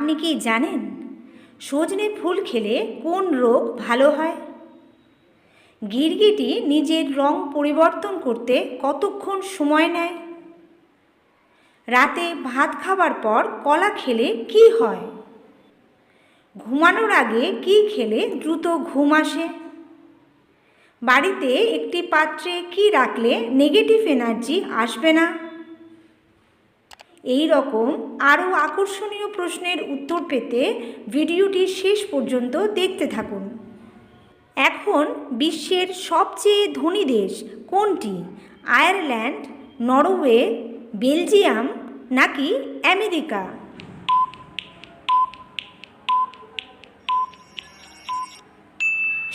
আপনি কি জানেন সজনে ফুল খেলে কোন রোগ ভালো হয়? গিরগিটি নিজের রং পরিবর্তন করতে কতক্ষণ সময় নেয়? রাতে ভাত খাবার পর কলা খেলে কি হয়? ঘুমানোর আগে কি খেলে দ্রুত ঘুম আসে? বাড়িতে একটি পাত্রে কি রাখলে নেগেটিভ এনার্জি আসবে না? এই রকম আরও আকর্ষণীয় প্রশ্নের উত্তর পেতে ভিডিওটি শেষ পর্যন্ত দেখতে থাকুন। এখন বিশ্বের সবচেয়ে ধনী দেশ কোনটি? আয়ারল্যান্ড, নরওয়ে, বেলজিয়াম নাকি আমেরিকা?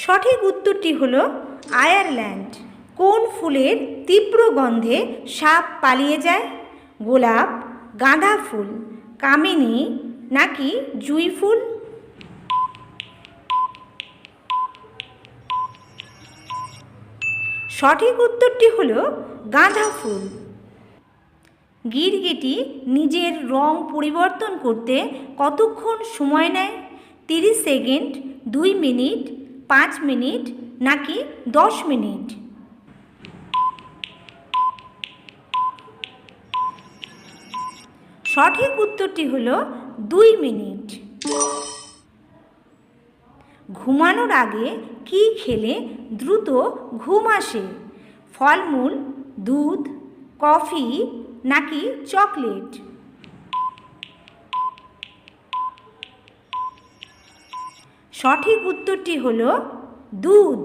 সঠিক উত্তরটি হলো আয়ারল্যান্ড। কোন ফুলের তীব্র গন্ধে সাপ পালিয়ে যায়? গোলাপ, গাঁদা ফুল, কামিনী নাকি জুঁই ফুল? সঠিক উত্তরটি হলো গাঁদা ফুল। গিরগিটি নিজের রং পরিবর্তন করতে কতক্ষণ সময় নেয়? 30 সেকেন্ড, 2 মিনিট, 5 মিনিট নাকি 10 মিনিট? সঠিক উত্তরটি হলো 2 মিনিট। ঘুমানোর আগে কি খেলে দ্রুত ঘুম আসে? ফলমূল, দুধ, কফি নাকি চকলেট? সঠিক উত্তরটি হলো দুধ।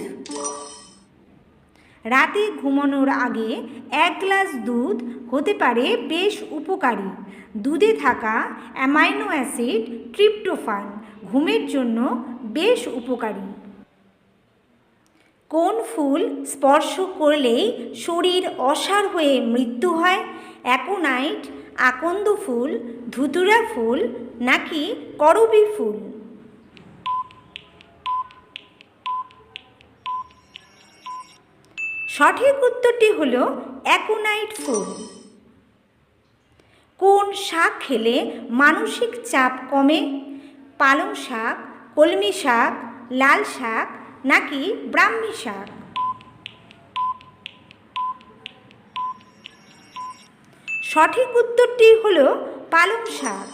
রাতে ঘুমানোর আগে 1 গ্লাস দুধ হতে পারে বেশ উপকারী। দুধে থাকা অ্যামাইনো অ্যাসিড ট্রিপ্টোফান ঘুমের জন্য বেশ উপকারী। কোন ফুল স্পর্শ করলেই শরীর অসাড় হয়ে মৃত্যু হয়? অ্যাকোনাইট, আকন্দ ফুল, ধুতুরা ফুল নাকি করবী ফুল? সঠিক উত্তরটি হলো অ্যাকোনাইট ফুল। কোন শাক খেলে মানসিক চাপ কমে? পালং শাক, কলমি শাক, লাল শাক নাকি ব্রাহ্মী শাক? সঠিক উত্তরটি হলো পালং শাক।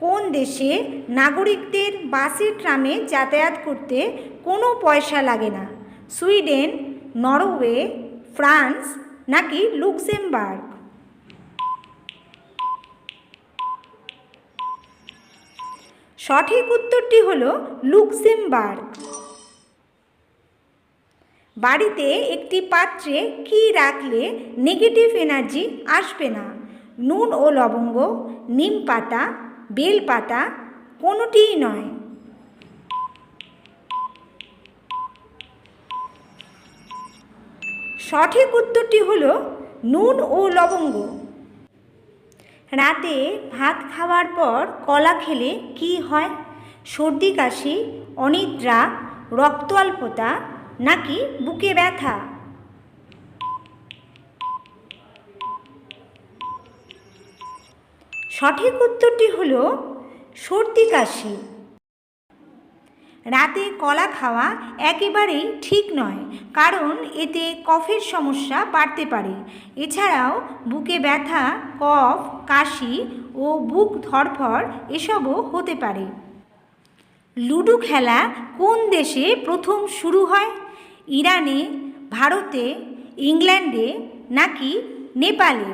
কোন দেশে নাগরিকদের বাসে ট্রামে যাতায়াত করতে কোনো পয়সা লাগে না? সুইডেন, নরওয়ে, ফ্রান্স নাকি লুক্সেমবার্গ? সঠিক উত্তরটি হলো লুক্সেমবার্গ। বাড়িতে একটি পাত্রে কি রাখলে নেগেটিভ এনার্জি আসবে না? নুন ও লবঙ্গ, নিম পাতা, বেল পাতা কোনোটিই নয়। সঠিক উত্তরটি হলো নুন ও লবঙ্গ। রাতে ভাত খাওয়ার পর কলা খেলে কি হয়? সর্দি কাশি, অনিদ্রা, রক্ত অল্পতা নাকি বুকে ব্যথা? সঠিক উত্তরটি হলো সর্দি কাশি। রাতে কলা খাওয়া একেবারেই ঠিক নয়, কারণ এতে কফের সমস্যা বাড়তে পারে। এছাড়াও বুকে ব্যথা, কফ, কাশি ও বুক ধড়ফড় এসবও হতে পারে। লুডো খেলা কোন দেশে প্রথম শুরু হয়? ইরানে, ভারতে, ইংল্যান্ডে নাকি নেপালে?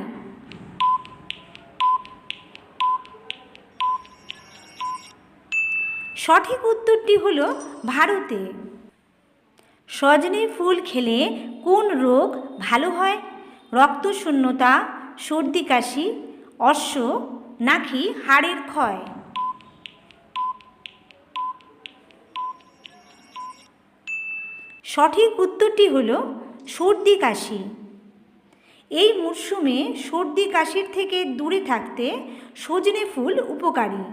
সঠিক উত্তরটি হলো ভারতে। সজনে ফুল খেলে কোন রোগ ভালো হয়? রক্তশূন্যতা, সর্দি কাশি, অশ্ব নাকি হাড়ের ক্ষয়? সঠিক উত্তরটি হলো সর্দি কাশি। এই মরশুমে সর্দি কাশির থেকে দূরে থাকতে সজনে ফুল উপকারী।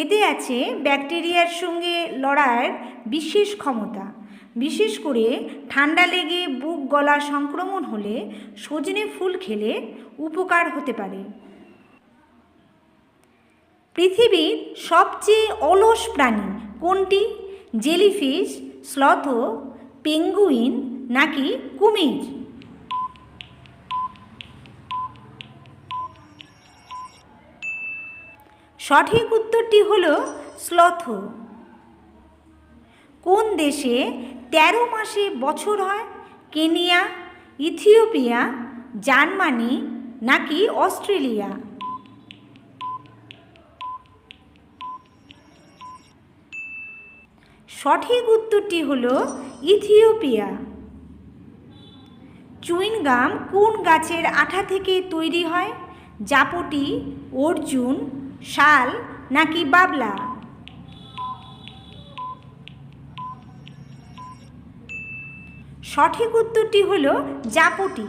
এতে আছে ব্যাকটেরিয়ার সঙ্গে লড়াইয়ের বিশেষ ক্ষমতা। বিশেষ করে ঠান্ডা লেগে বুক গলা সংক্রমণ হলে সজনে ফুল খেলে উপকার হতে পারে। পৃথিবীর সবচেয়ে অলস প্রাণী কোনটি? জেলিফিশ, স্লথ, পেঙ্গুইন নাকি কুমির? সঠিক উত্তরটি হল স্লথ। কোন দেশে 13 মাসে বছর হয়? কেনিয়া, ইথিওপিয়া, জার্মানি নাকি অস্ট্রেলিয়া? সঠিক উত্তরটি হল ইথিওপিয়া। চুইংগাম কোন গাছের আঠা থেকে তৈরি হয়? জাপটি, অর্জুন, শাল নাকি বাবলা? সঠিক উত্তরটি হল জাপটি।